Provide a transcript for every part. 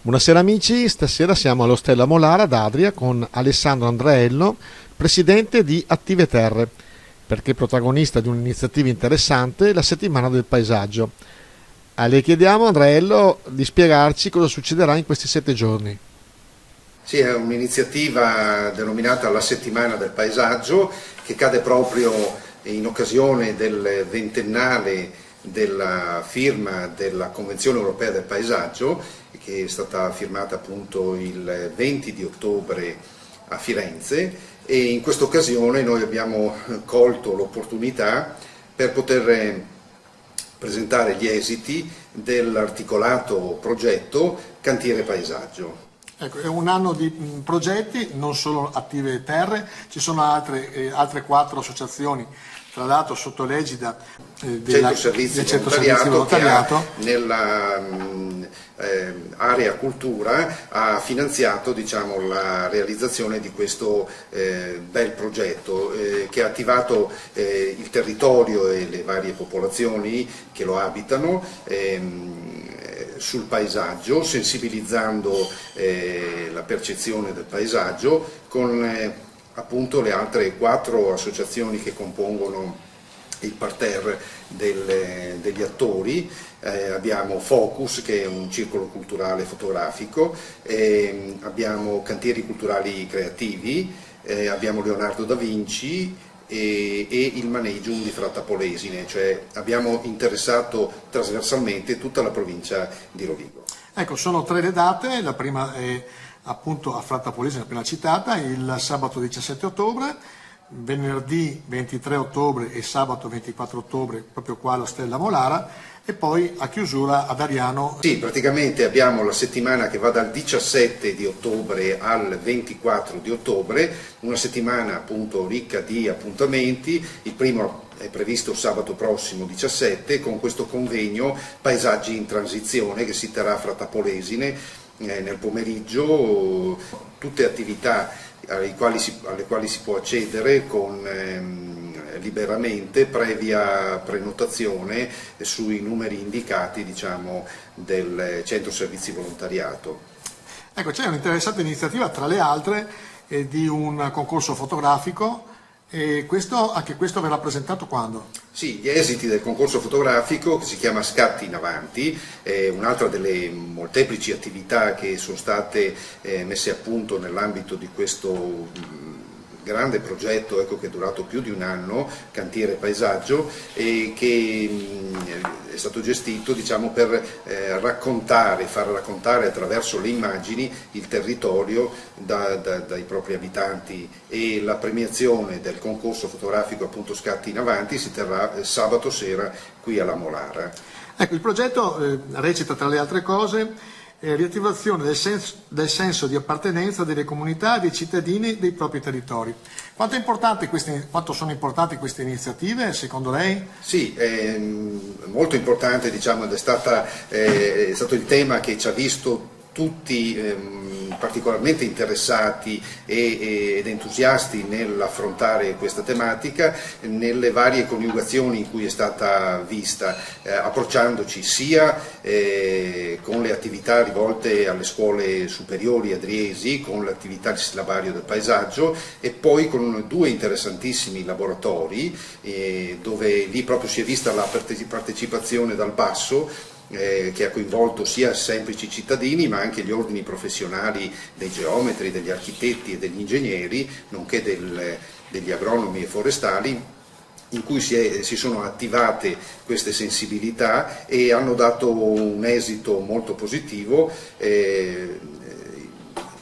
Buonasera amici, stasera siamo all'Ostello Molara ad Adria con Alessandro Andreello, presidente di Attive Terre, perché protagonista di un'iniziativa interessante, la Settimana del Paesaggio. Le chiediamo, Andreello, di spiegarci cosa succederà in questi 7 giorni. Sì, è un'iniziativa denominata la Settimana del Paesaggio che cade proprio in occasione del ventennale della firma della Convenzione Europea del Paesaggio, che è stata firmata appunto il 20 di ottobre a Firenze, e in questa occasione noi abbiamo colto l'opportunità per poter presentare gli esiti dell'articolato progetto Cantiere Paesaggio. Ecco, è un anno di progetti, non solo Attive Terre, ci sono altre 4 associazioni, tra l'altro sotto l'egida Centro Servizi Volontariato, che nella area cultura ha finanziato, diciamo, la realizzazione di questo bel progetto che ha attivato il territorio e le varie popolazioni che lo abitano sul paesaggio, sensibilizzando la percezione del paesaggio con appunto le altre 4 associazioni che compongono il parterre degli attori. Abbiamo Focus, che è un circolo culturale fotografico, abbiamo Cantieri Culturali Creativi, abbiamo Leonardo da Vinci e il Maneigium di Fratta Polesine, cioè abbiamo interessato trasversalmente tutta la provincia di Rovigo. Ecco, sono 3 le date, la prima è appunto a Fratta Polesine, appena citata, il sabato 17 ottobre, venerdì 23 ottobre e sabato 24 ottobre proprio qua all'Ostello Molara, e poi a chiusura ad Ariano. Sì, praticamente abbiamo la settimana che va dal 17 di ottobre al 24 di ottobre, una settimana appunto ricca di appuntamenti. Il primo è previsto sabato prossimo 17 con questo convegno Paesaggi in transizione che si terrà a Fratta Polesine nel pomeriggio, tutte attività alle quali si può accedere liberamente, previa prenotazione sui numeri indicati, diciamo, del Centro Servizi Volontariato. Ecco, c'è un'interessante iniziativa, tra le altre, di un concorso fotografico. E anche questo verrà presentato quando? Sì, gli esiti del concorso fotografico, che si chiama Scatti in Avanti, è un'altra delle molteplici attività che sono state messe a punto nell'ambito di questo grande progetto, ecco, che è durato più di un anno, Cantiere Paesaggio, e che è stato gestito, diciamo, per far raccontare attraverso le immagini il territorio dai propri abitanti, e la premiazione del concorso fotografico appunto Scatti in Avanti si terrà sabato sera qui alla Molara. Ecco, il progetto recita, tra le altre cose, riattivazione del senso di appartenenza delle comunità e dei cittadini dei propri territori. Quanto sono importanti queste iniziative, secondo lei? Sì, è molto importante, diciamo, ed è stato il tema che ci ha visto tutti particolarmente interessati ed entusiasti nell'affrontare questa tematica, nelle varie coniugazioni in cui è stata vista, approcciandoci sia con le attività rivolte alle scuole superiori adriesi, con l'attività di sillabario del paesaggio, e poi con 2 interessantissimi laboratori dove lì proprio si è vista la partecipazione dal basso, che ha coinvolto sia semplici cittadini ma anche gli ordini professionali dei geometri, degli architetti e degli ingegneri, nonché degli agronomi e forestali, in cui si sono attivate queste sensibilità e hanno dato un esito molto positivo,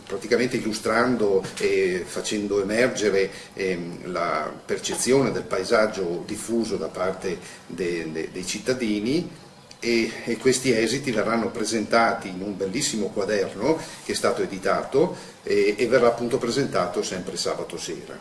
praticamente illustrando e facendo emergere la percezione del paesaggio diffuso da parte dei cittadini. E questi esiti verranno presentati in un bellissimo quaderno che è stato editato e verrà appunto presentato sempre sabato sera.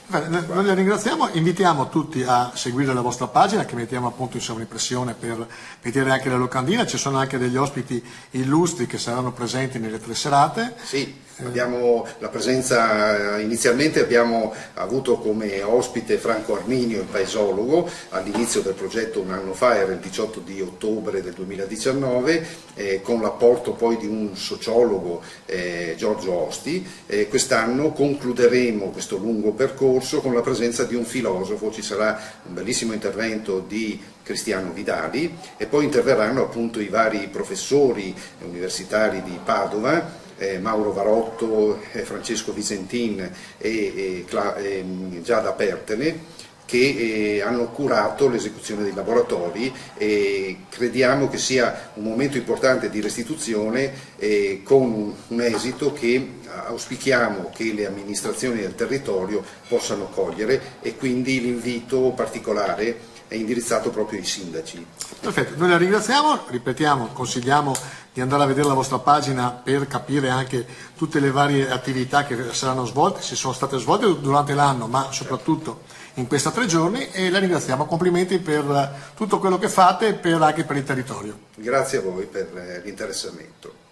Noi la ringraziamo, invitiamo tutti a seguire la vostra pagina che mettiamo appunto in sovraimpressione per vedere anche la locandina, ci sono anche degli ospiti illustri che saranno presenti nelle 3 serate. Sì, abbiamo la presenza, inizialmente abbiamo avuto come ospite Franco Arminio, il paesologo, all'inizio del progetto un anno fa, era il 18 di ottobre del 2019, con l'apporto poi di un sociologo, Giorgio Osti. Quest'anno concluderemo questo lungo percorso con la presenza di un filosofo, ci sarà un bellissimo intervento di Cristiano Vidali e poi interverranno appunto i vari professori universitari di Padova, Mauro Varotto, Francesco Vicentin e Giada Pertene, che hanno curato l'esecuzione dei laboratori e crediamo che sia un momento importante di restituzione con un esito che auspichiamo che le amministrazioni del territorio possano cogliere, e quindi l'invito particolare è indirizzato proprio ai sindaci. Perfetto, noi la ringraziamo, ripetiamo, consigliamo di andare a vedere la vostra pagina per capire anche tutte le varie attività che saranno svolte, si sono state svolte durante l'anno, ma soprattutto in questi 3 giorni, e la ringraziamo. Complimenti per tutto quello che fate e anche per il territorio. Grazie a voi per l'interessamento.